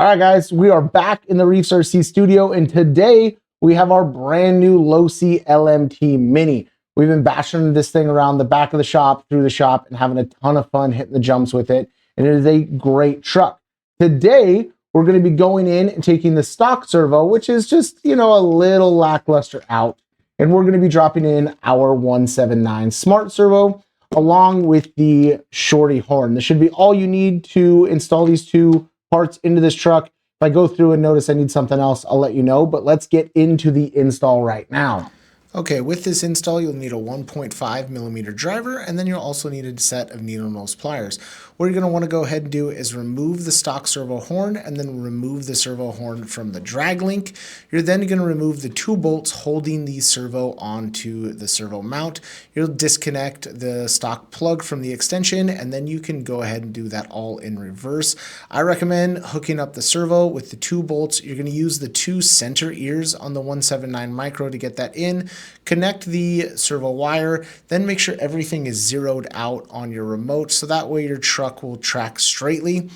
All right, guys, we are back in the REEFS RC studio, and today we have our brand new Losi Lmt Mini. We've been bashing this thing around the back of the shop, through the shop, and having a ton of fun hitting the jumps with it, and it is a great truck. Today, we're going to be going in and taking the stock servo, which is just, a little lackluster out, and we're going to be dropping in our 179 smart servo along with the shorty horn. This should be all you need to install these two parts into this truck. If I go through and notice I need something else, I'll let you know, but let's get into the install right now. Okay, with this install, you'll need a 1.5 millimeter driver, and then you'll also need a set of needle nose pliers. What you're going to want to go ahead and do is remove the stock servo horn and then remove the servo horn from the drag link. You're then going to remove the two bolts holding the servo onto the servo mount. You'll disconnect the stock plug from the extension, and then you can go ahead and do that all in reverse. I recommend hooking up the servo with the two bolts. You're going to use the two center ears on the 179 micro to get that in. Connect the servo wire, then make sure everything is zeroed out on your remote so that way your truck will track straightly.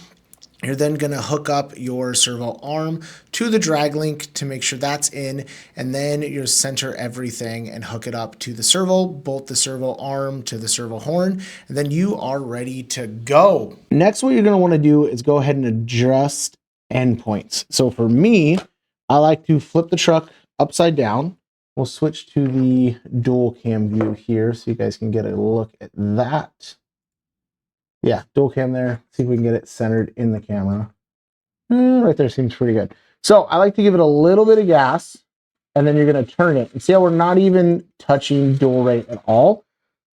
You're then going to hook up your servo arm to the drag link to make sure that's in, and then you'll center everything and hook it up to the servo, bolt the servo arm to the servo horn, and then you are ready to go. Next, what you're going to want to do is go ahead and adjust endpoints. So for me, I like to flip the truck upside down. We'll switch to the dual cam view here so you guys can get a look at that. Yeah, dual cam there. See if we can get it centered in the camera. Right there seems pretty good. So I like to give it a little bit of gas, and then you're going to turn it. And see how we're not even touching dual rate at all?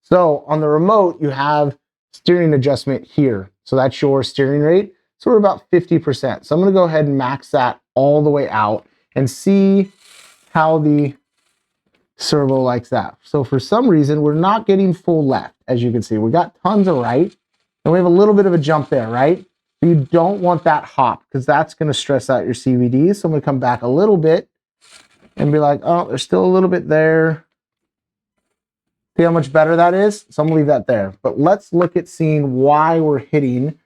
So on the remote, you have steering adjustment here. So that's your steering rate. So we're about 50%. So I'm going to go ahead and max that all the way out and see how the servo likes that. So for some reason, we're not getting full left. As you can see, we got tons of right, and we have a little bit of a jump there, right? You don't want that hop because that's going to stress out your CVD. So I'm going to come back a little bit and be like, oh, there's still a little bit there. See how much better that is? So I'm going to leave that there. But let's look at seeing why we're hitting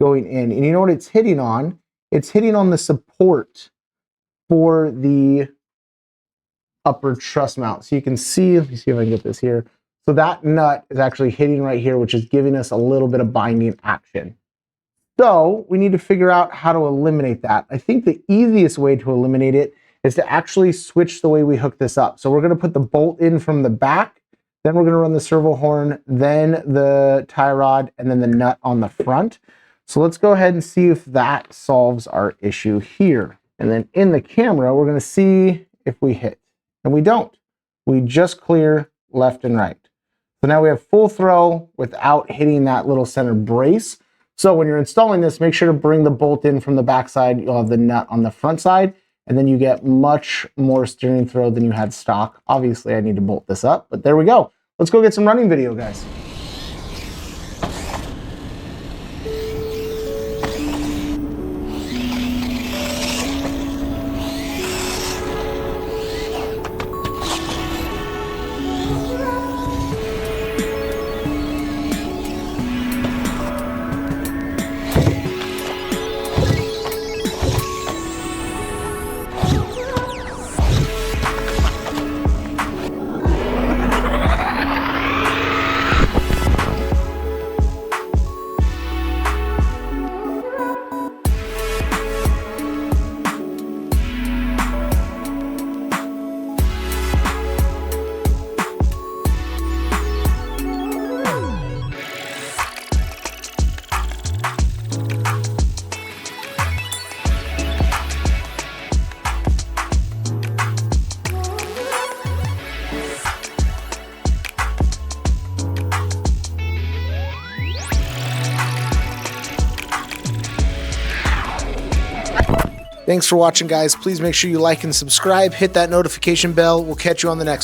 going in. And you know what it's hitting on? It's hitting on the support for the upper truss mount. So you can see, let me see if I can get this here. So that nut is actually hitting right here, which is giving us a little bit of binding action. So we need to figure out how to eliminate that. I think the easiest way to eliminate it is to actually switch the way we hook this up. So we're going to put the bolt in from the back, then we're going to run the servo horn, then the tie rod, and then the nut on the front. So let's go ahead and see if that solves our issue here. And then in the camera, we're going to see if we hit. And we don't. We just clear left and right. So now we have full throw without hitting that little center brace. So when you're installing this, make sure to bring the bolt in from the back side. You'll have the nut on the front side, and then you get much more steering throw than you had stock. Obviously, I need to bolt this up, but there we go. Let's go get some running video, guys. Thanks for watching, guys. Please make sure you like and subscribe. Hit that notification bell. We'll catch you on the next one.